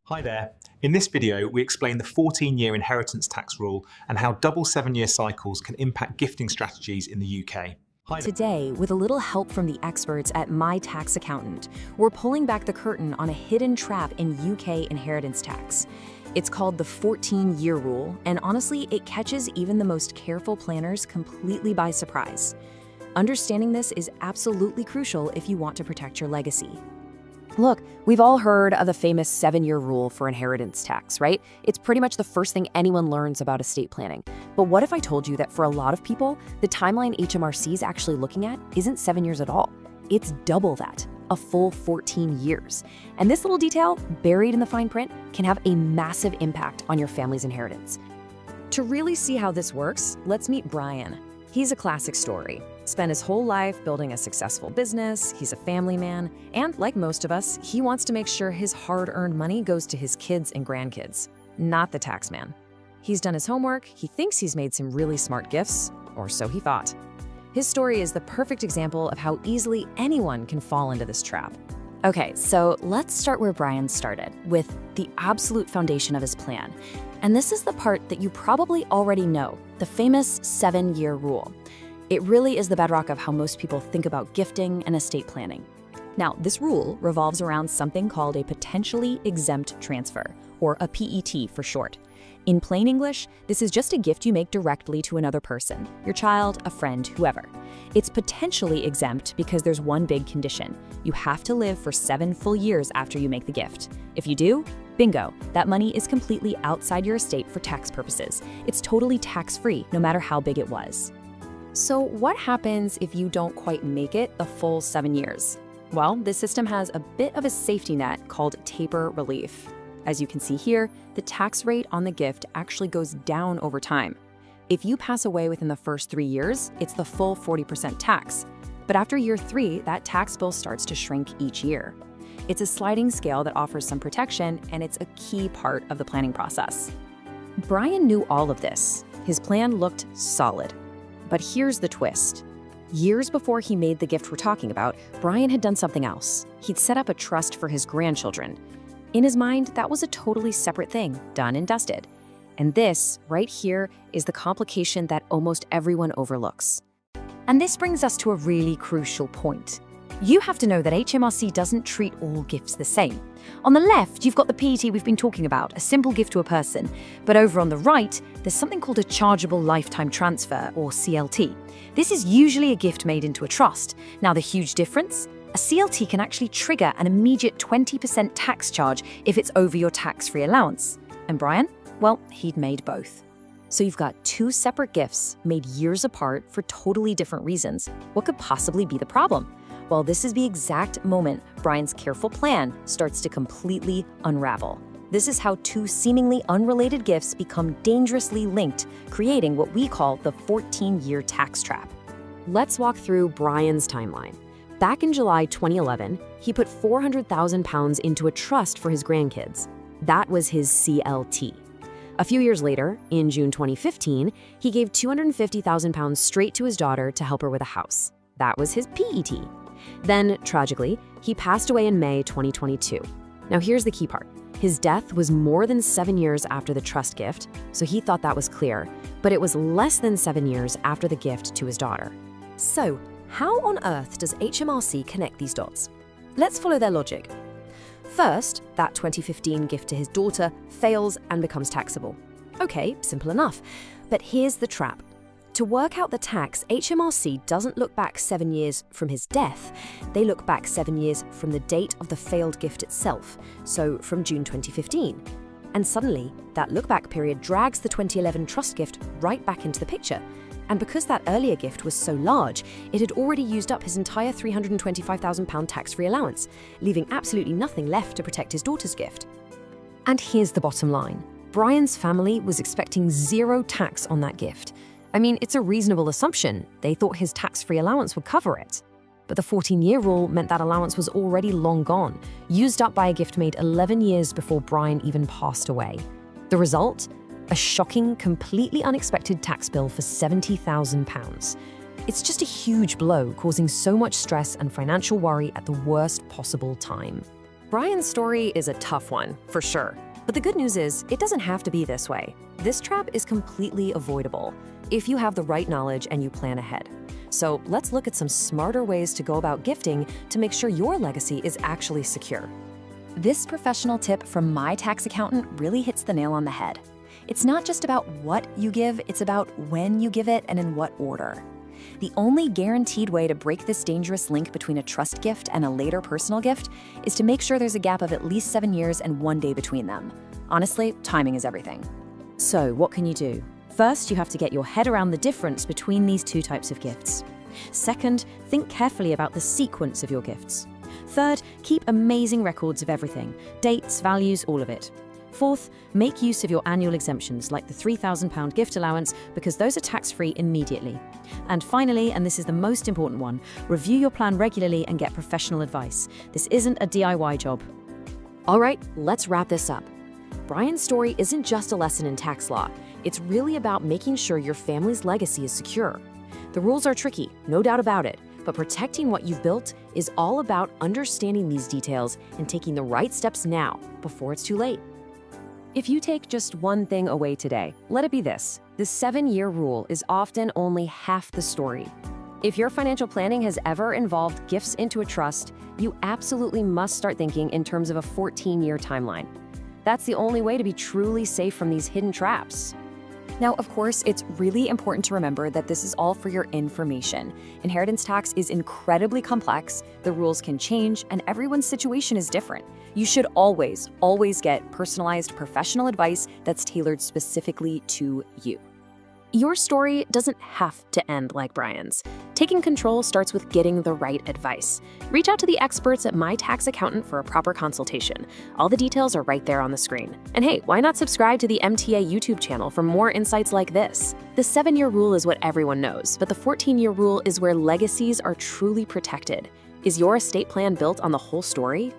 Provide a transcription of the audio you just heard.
Hi there. In this video, we explain the 14-year inheritance tax rule and how double 7-year cycles can impact gifting strategies in the UK. Today, with a little help from the experts at My Tax Accountant, we're pulling back the curtain on a hidden trap in UK inheritance tax. It's called the 14-year rule, and honestly, it catches even the most careful planners completely by surprise. Understanding this is absolutely crucial if you want to protect your legacy. Look, we've all heard of the famous 7-year rule for inheritance tax, right? It's pretty much the first thing anyone learns about estate planning. But what if I told you that for a lot of people, the timeline HMRC is actually looking at isn't 7 years at all? It's double that, a full 14 years. And this little detail, buried in the fine print, can have a massive impact on your family's inheritance. To really see how this works, let's meet Brian. He's a classic story. Spent his whole life building a successful business, he's a family man, and like most of us, he wants to make sure his hard-earned money goes to his kids and grandkids, not the tax man. He's done his homework, he thinks he's made some really smart gifts, or so he thought. His story is the perfect example of how easily anyone can fall into this trap. Okay, so let's start where Brian started, with the absolute foundation of his plan. And this is the part that you probably already know, the famous 7-year rule. It really is the bedrock of how most people think about gifting and estate planning. Now, this rule revolves around something called a Potentially Exempt Transfer, or a PET for short. In plain English, this is just a gift you make directly to another person, your child, a friend, whoever. It's potentially exempt because there's one big condition. You have to live for 7 full years after you make the gift. If you do, bingo, that money is completely outside your estate for tax purposes. It's totally tax-free, no matter how big it was. So what happens if you don't quite make it the full 7 years? Well, this system has a bit of a safety net called taper relief. As you can see here, the tax rate on the gift actually goes down over time. If you pass away within the first 3 years, it's the full 40% tax. But after year 3, that tax bill starts to shrink each year. It's a sliding scale that offers some protection, and it's a key part of the planning process. Brian knew all of this. His plan looked solid. But here's the twist. Years before he made the gift we're talking about, Brian had done something else. He'd set up a trust for his grandchildren. In his mind, that was a totally separate thing, done and dusted. And this, right here, is the complication that almost everyone overlooks. And this brings us to a really crucial point. You have to know that HMRC doesn't treat all gifts the same. On the left, you've got the PET we've been talking about, a simple gift to a person. But over on the right, there's something called a Chargeable Lifetime Transfer, or CLT. This is usually a gift made into a trust. Now, the huge difference? A CLT can actually trigger an immediate 20% tax charge if it's over your tax-free allowance. And Brian? Well, he'd made both. So you've got 2 separate gifts made years apart for totally different reasons. What could possibly be the problem? Well, this is the exact moment Brian's careful plan starts to completely unravel. This is how 2 seemingly unrelated gifts become dangerously linked, creating what we call the 14-year tax trap. Let's walk through Brian's timeline. Back in July 2011, he put £400,000 into a trust for his grandkids. That was his CLT. A few years later, in June 2015, he gave £250,000 straight to his daughter to help her with a house. That was his PET. Then, tragically, he passed away in May 2022. Now here's the key part. His death was more than 7 years after the trust gift, so he thought that was clear, but it was less than 7 years after the gift to his daughter. So, how on earth does HMRC connect these dots? Let's follow their logic. First, that 2015 gift to his daughter fails and becomes taxable. Okay, simple enough. But here's the trap. To work out the tax, HMRC doesn't look back 7 years from his death. They look back 7 years from the date of the failed gift itself, so from June 2015. And suddenly, that look-back period drags the 2011 trust gift right back into the picture. And because that earlier gift was so large, it had already used up his entire £325,000 tax-free allowance, leaving absolutely nothing left to protect his daughter's gift. And here's the bottom line. Brian's family was expecting 0 tax on that gift. I mean, it's a reasonable assumption. They thought his tax-free allowance would cover it. But the 14-year rule meant that allowance was already long gone, used up by a gift made 11 years before Brian even passed away. The result? A shocking, completely unexpected tax bill for £70,000. It's just a huge blow, causing so much stress and financial worry at the worst possible time. Brian's story is a tough one, for sure. But the good news is, it doesn't have to be this way. This trap is completely avoidable if you have the right knowledge and you plan ahead. So let's look at some smarter ways to go about gifting to make sure your legacy is actually secure. This professional tip from my tax accountant really hits the nail on the head. It's not just about what you give, it's about when you give it and in what order. The only guaranteed way to break this dangerous link between a trust gift and a later personal gift is to make sure there's a gap of at least 7 years and 1 day between them. Honestly, timing is everything. So what can you do? First, you have to get your head around the difference between these two types of gifts. Second, think carefully about the sequence of your gifts. Third, keep amazing records of everything, dates, values, all of it. Fourth, make use of your annual exemptions like the £3,000 gift allowance because those are tax-free immediately. And finally, and this is the most important one, review your plan regularly and get professional advice. This isn't a DIY job. All right, let's wrap this up. Brian's story isn't just a lesson in tax law. It's really about making sure your family's legacy is secure. The rules are tricky, no doubt about it, but protecting what you've built is all about understanding these details and taking the right steps now before it's too late. If you take just one thing away today, let it be this: the 7-year rule is often only half the story. If your financial planning has ever involved gifts into a trust, you absolutely must start thinking in terms of a 14-year timeline. That's the only way to be truly safe from these hidden traps. Now, of course, it's really important to remember that this is all for your information. Inheritance tax is incredibly complex, the rules can change, and everyone's situation is different. You should always get personalized professional advice that's tailored specifically to you. Your story doesn't have to end like Brian's. Taking control starts with getting the right advice. Reach out to the experts at My Tax Accountant for a proper consultation. All the details are right there on the screen. And hey, why not subscribe to the MTA YouTube channel for more insights like this? The 7-year rule is what everyone knows, but the 14-year rule is where legacies are truly protected. Is your estate plan built on the whole story?